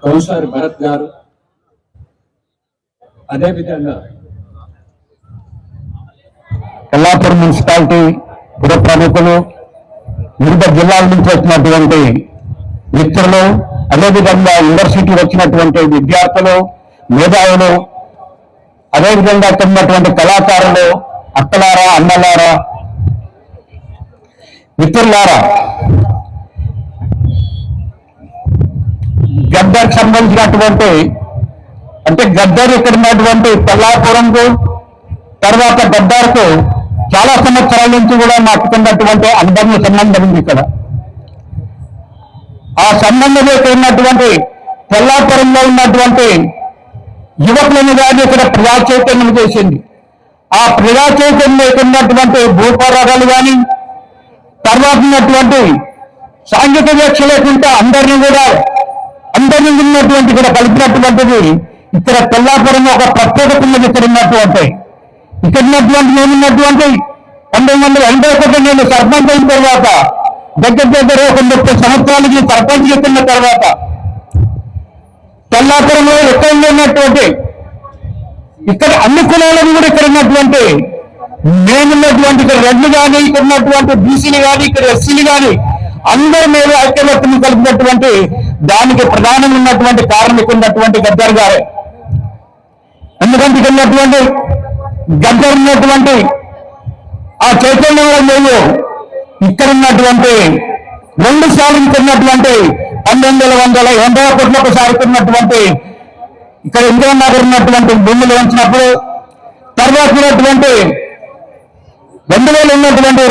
Councillor Bharat గారు, అదేవిధంగా Kollapur municipality పుర ప్రముఖులు, వివిధ జిల్లాల నుంచి వచ్చినటువంటి మిత్రులు, అదేవిధంగా యూనివర్సిటీ వచ్చినటువంటి విద్యార్థులు, మేధావులు, అదేవిధంగా ఉన్నటువంటి కళాకారులు, అక్కలారా, అన్నలారా, మిత్రులారా, గద్దర్కి సంబంధించినటువంటి అంటే గద్దర్ ఇక్కడ ఉన్నటువంటి కొల్లాపురంకు తర్వాత గద్దర్కు చాలా సంవత్సరాల నుంచి కూడా మాకు ఉన్నటువంటి అనుబంధ సంబంధం ఉంది. ఇక్కడ ఆ సంబంధం ఉన్నటువంటి కొల్లాపురంలో ఉన్నటువంటి యువకులను కానీ ఇక్కడ ప్రజా చైతన్యం చేసింది. ఆ ప్రజా చైతన్యం ఉన్నటువంటి భూపోరాటాలు కానీ తర్వాత ఉన్నటువంటి సాంఘిక వీక్ష లేకుండా అందరినీ ఉన్నటువంటి ఇక్కడ కలిపినటువంటిది ఇక్కడ కొల్లాపురం ఒక ప్రత్యేకత ఉన్నది. ఇక్కడ ఉన్నటువంటి ఏమున్నటువంటి 1981 నేను సర్పంచ్ అయిన తర్వాత దగ్గర ఒక 30 సంవత్సరాలకి సర్పంచ్ చెప్తున్న తర్వాత కొల్లాపురంలో ఎక్కడ ఉన్నటువంటి ఇక్కడ అన్ని కులాలను కూడా ఇక్కడ ఉన్నటువంటి మేమున్నటువంటి ఇక్కడ రెడ్లు కానీ ఇక్కడ ఉన్నటువంటి బీసీలు కానీ ఇక్కడ ఎస్సీలు కానీ అందరూ మేము ఐక్యమత్యం కలిపినటువంటి దానికి ప్రధానంగా ఉన్నటువంటి కారణం ఉన్నటువంటి గద్దర్ గారే. ఎందుకంటే ఇక్కడ ఉన్నటువంటి గద్దర్ ఉన్నటువంటి ఆ చైతన్యంలో మేము ఇక్కడ ఉన్నటువంటి 2 సార్లు ఉన్నటువంటి 1981 ఒకసారి ఉన్నటువంటి ఇక్కడ ఇంద్రనగర్ ఉన్నటువంటి భూములు ఉంచినప్పుడు తర్వాత ఉన్నటువంటి 2000 ఉన్నటువంటి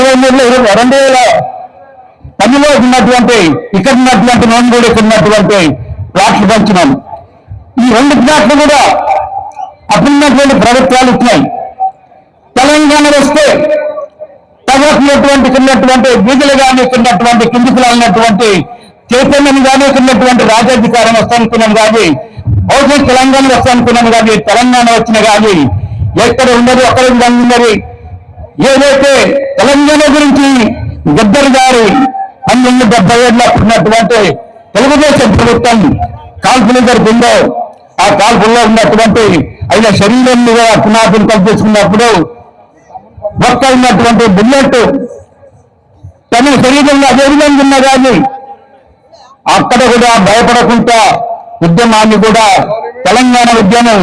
2010లో ఉన్నటువంటి ఇక్కడ ఉన్నటువంటి నోన్గూడ ఉన్నటువంటి ప్లాట్లు పంచినాం. ఈ 2 ప్లాట్లు కూడా అప్పుడున్నటువంటి ప్రభుత్వాలు ఇచ్చినాయి. తెలంగాణ వస్తే తర్వాత ఉన్నటువంటి బీజులు కానీ ఉన్నటువంటి కింది కులాలన్నటువంటి చైతన్యం కానీ ఉన్నటువంటి రాజ్యాధికారం వస్తానుకున్నాను కానీ బహుశా తెలంగాణ వస్తానుకున్నాను కానీ తెలంగాణ వచ్చిన కానీ ఎక్కడ ఉండదు అక్కడ ఉన్నది. ఏదైతే తెలంగాణ గురించి గద్దర్ గారి 1977లో ఉన్నటువంటి తెలుగుదేశం ప్రభుత్వం కాల్పులు జరిపిందో ఆ కాల్పుల్లో ఉన్నటువంటి ఆయన శరీరం మీద పునాదులు కల్పించుకున్నప్పుడు ఒక్క ఉన్నటువంటి బుల్లెట్ తన శరీరంలో అదే విధంగా ఉన్నా కానీ అక్కడ కూడా భయపడకుండా ఉద్యమాన్ని కూడా తెలంగాణ ఉద్యమం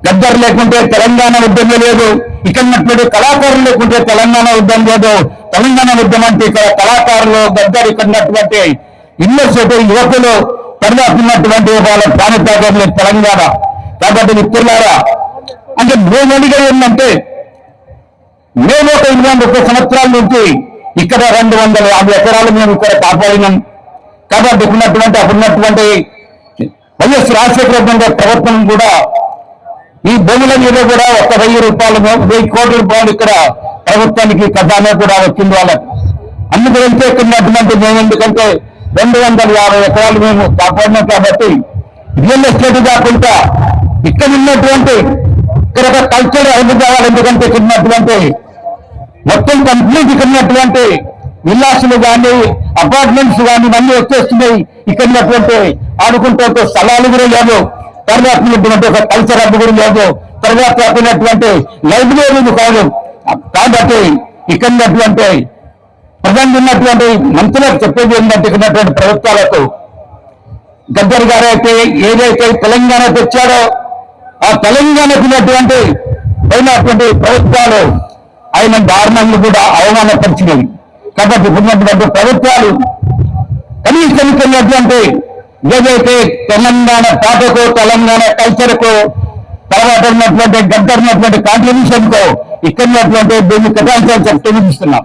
గద్దర్ లేకుంటే తెలంగాణ ఉద్యమం లేదు, ఇక్కడ ఉన్నటువంటి కళాకారులు లేకుంటే తెలంగాణ ఉద్యమం లేదు. తెలంగాణ ఉద్యమం అంటే ఇక్కడ కళాకారులు గద్దర్ ఇక్కడ ఉన్నటువంటి యూనివర్సిటీ యువకులు తర్వాత ఉన్నటువంటి వాళ్ళ ప్రాణత్యాగంలో తెలంగాణ. కాబట్టి మిత్రులారా, అంటే మేము అడిగేది ఏంటంటే మేము ఒక 30 సంవత్సరాల నుంచి ఇక్కడ 250 ఎకరాలు మేము ఇక్కడ కాపాడినాం. కాబట్టి అప్పుడున్నటువంటి వైఎస్ రాజశేఖర ప్రభుత్వం కూడా ఈ భూముల మీద కూడా 1,000 రూపాయలు 1,000 కోట్ల రూపాయలు ఇక్కడ ప్రభుత్వానికి ఖజానా కూడా వచ్చింది వాళ్ళకి. అందుకు ఇక్కడ మేము ఎందుకంటే 250 ఎకరాలు మేము కాపాడినాం. కాబట్టి రియల్ ఎస్టేట్ కాకుండా ఇక్కడ ఉన్నటువంటి ఇక్కడ ఒక కల్చర్ అభివృద్ధి కావాలి. ఎందుకంటే ఇక్కడ మొత్తం కంప్లీట్ ఇక్కడ విల్లాసులు కానీ అపార్ట్మెంట్స్ కానీ ఇవన్నీ వచ్చేస్తున్నాయి. ఇక్కడ ఆడుకుంటే స్థలాలు కూడా లేవు. తర్వాత ఒక కల్చర్ హబ్ కూడా లేదు. తర్వాత లైబ్రరీలు కాదు. కాబట్టి ఇక్కడ ప్రజెంట్ ఉన్నటువంటి మంత్రులకు చెప్పేది ఏంటంటే ఇక్కడ ప్రభుత్వాలకు గద్దర్ గారు అయితే ఏదైతే తెలంగాణ తెచ్చాడో ఆ తెలంగాణకు పోయినటువంటి ప్రభుత్వాలు ఆయన దారుణాలను కూడా అవమానపరిచినవి. కాబట్టి ఇప్పుడున్నటువంటి ప్రభుత్వాలు కనీసం ఏదైతే తెలంగాణ పాటకు తెలంగాణ కల్చర్కు తర్వాత గద్దర్ కాంట్రిబ్యూషన్ కు ఇక్కడ దీన్ని కథాంశాలు చెప్తూ చూపిస్తున్నాం.